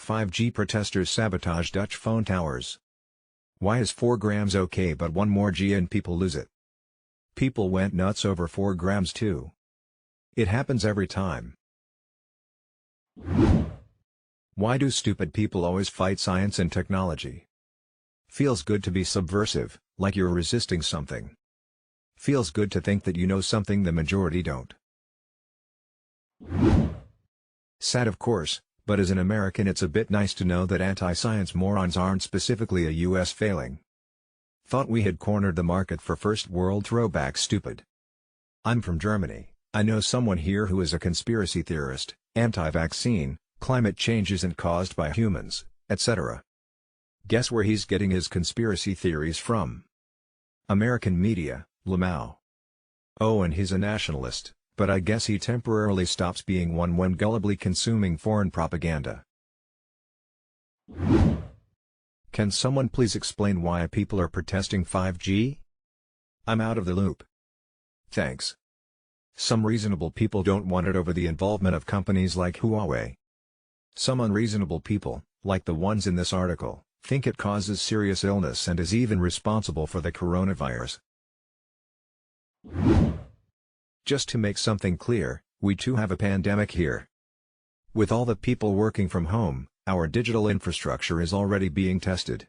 5G protesters sabotage Dutch phone towers. Why is 4 grams okay but 1 more G and people lose it? People went nuts over 4 grams too. It happens every time. Why do stupid people always fight science and technology? Feels good to be subversive, like you're resisting something. Feels good to think that you know something the majority don't. Sad of course, but as an American it's a bit nice to know that anti-science morons aren't specifically a US failing. Thought we had cornered the market for first world throwback stupid. I'm from Germany, I know someone here who is a conspiracy theorist, anti-vaccine, climate change isn't caused by humans, etc. Guess where he's getting his conspiracy theories from? American media, Lamau. Oh, and he's a nationalist, but I guess he temporarily stops being one when gullibly consuming foreign propaganda. Can someone please explain why people are protesting 5G? I'm out of the loop. Thanks. Some reasonable people don't want it over the involvement of companies like Huawei. Some unreasonable people, like the ones in this article, think it causes serious illness and is even responsible for the coronavirus. Just to make something clear, we too have a pandemic here. With all the people working from home, our digital infrastructure is already being tested.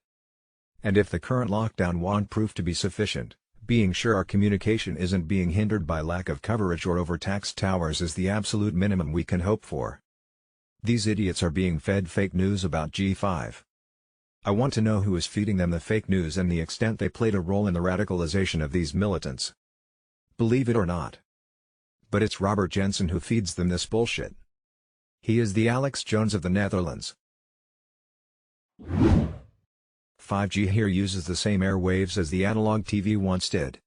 And if the current lockdown won't prove to be sufficient, being sure our communication isn't being hindered by lack of coverage or overtaxed towers is the absolute minimum we can hope for. These idiots are being fed fake news about G5. I want to know who is feeding them the fake news and the extent they played a role in the radicalization of these militants. Believe it or not, but it's Robert Jensen who feeds them this bullshit. He is the Alex Jones of the Netherlands. 5G here uses the same airwaves as the analog TV once did.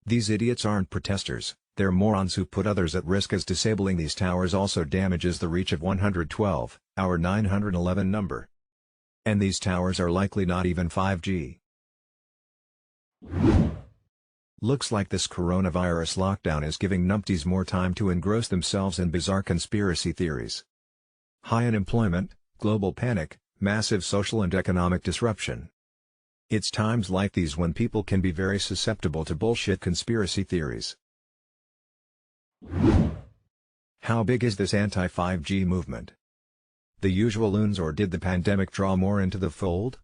These idiots aren't protesters, they're morons who put others at risk, as disabling these towers also damages the reach of 112, our 911 number. And these towers are likely not even 5G. Looks like this coronavirus lockdown is giving numpties more time to engross themselves in bizarre conspiracy theories. High unemployment, global panic, massive social and economic disruption. It's times like these when people can be very susceptible to bullshit conspiracy theories. How big is this anti-5G movement? The usual loons, or did the pandemic draw more into the fold?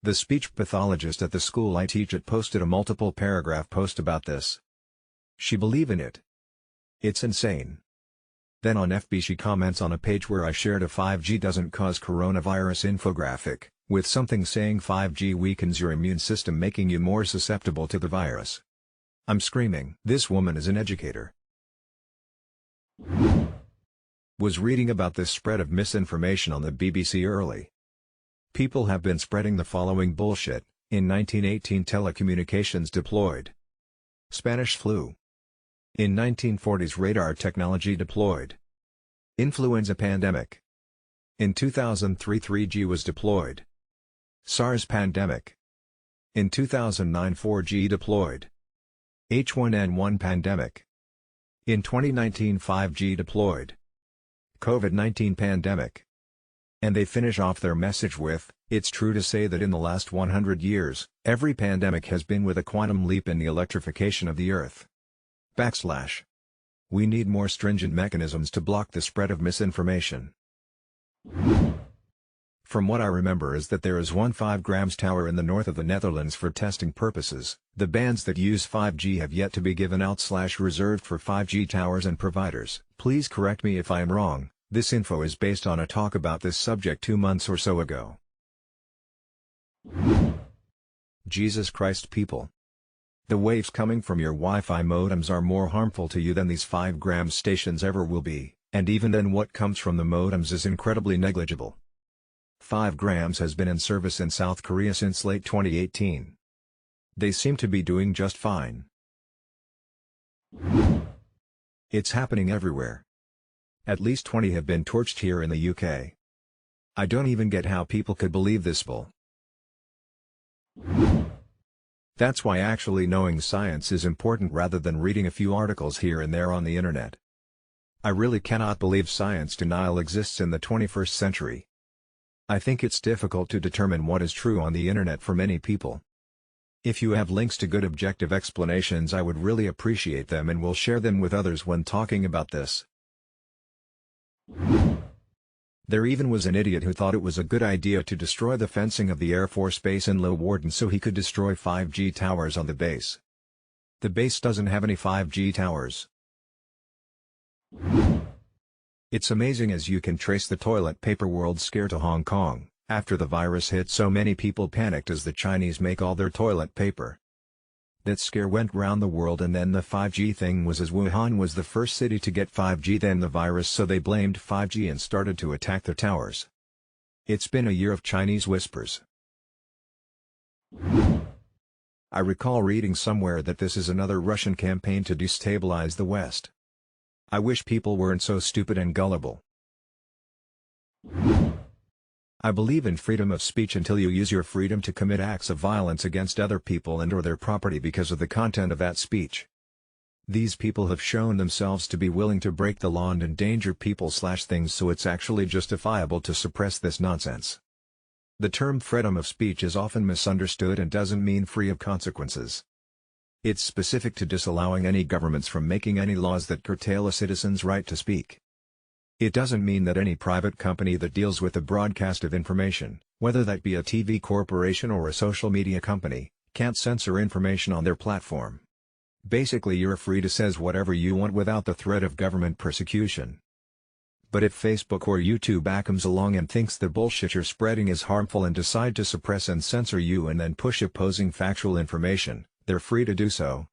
The speech pathologist at the school I teach at posted a multiple paragraph post about this. She believe in it. It's insane. Then on FB she comments on a page where I shared a 5G doesn't cause coronavirus infographic, with something saying 5G weakens your immune system, making you more susceptible to the virus. I'm screaming. This woman is an educator. Was reading about this spread of misinformation on the BBC early. People have been spreading the following bullshit. In 1918 telecommunications deployed. Spanish flu. In 1940s radar technology deployed. Influenza pandemic. In 2003 3G was deployed. SARS pandemic. In 2009 4G deployed. H1N1 pandemic. In 2019 5G deployed. COVID-19 pandemic. And they finish off their message with, it's true to say that in the last 100 years, every pandemic has been with a quantum leap in the electrification of the Earth. / We need more stringent mechanisms to block the spread of misinformation. From what I remember is that there is one 5 grams tower in the north of the Netherlands for testing purposes. The bands that use 5G have yet to be given out / reserved for 5G towers and providers. Please correct me if I am wrong. This info is based on a talk about this subject 2 months or so ago. Jesus Christ, people. The waves coming from your Wi-Fi modems are more harmful to you than these 5 grams stations ever will be, and even then what comes from the modems is incredibly negligible. 5 grams has been in service in South Korea since late 2018. They seem to be doing just fine. It's happening everywhere. At least 20 have been torched here in the UK. I don't even get how people could believe this bull. That's why actually knowing science is important rather than reading a few articles here and there on the internet. I really cannot believe science denial exists in the 21st century. I think it's difficult to determine what is true on the internet for many people. If you have links to good objective explanations, I would really appreciate them and will share them with others when talking about this. There even was an idiot who thought it was a good idea to destroy the fencing of the Air Force Base in Leeuwarden so he could destroy 5G towers on the base. The base doesn't have any 5G towers. It's amazing as you can trace the toilet paper world scare to Hong Kong. After the virus hit, so many people panicked as the Chinese make all their toilet paper. That scare went round the world, and then the 5G thing was as Wuhan was the first city to get 5G, then the virus, so they blamed 5G and started to attack the towers. It's been a year of Chinese whispers. I recall reading somewhere that this is another Russian campaign to destabilize the West. I wish people weren't so stupid and gullible. I believe in freedom of speech until you use your freedom to commit acts of violence against other people and or their property because of the content of that speech. These people have shown themselves to be willing to break the law and endanger people/things, so it's actually justifiable to suppress this nonsense. The term freedom of speech is often misunderstood and doesn't mean free of consequences. It's specific to disallowing any governments from making any laws that curtail a citizen's right to speak. It doesn't mean that any private company that deals with the broadcast of information, whether that be a TV corporation or a social media company, can't censor information on their platform. Basically, you're free to say whatever you want without the threat of government persecution. But if Facebook or YouTube comes along and thinks the bullshit you're spreading is harmful and decide to suppress and censor you and then push opposing factual information, they're free to do so,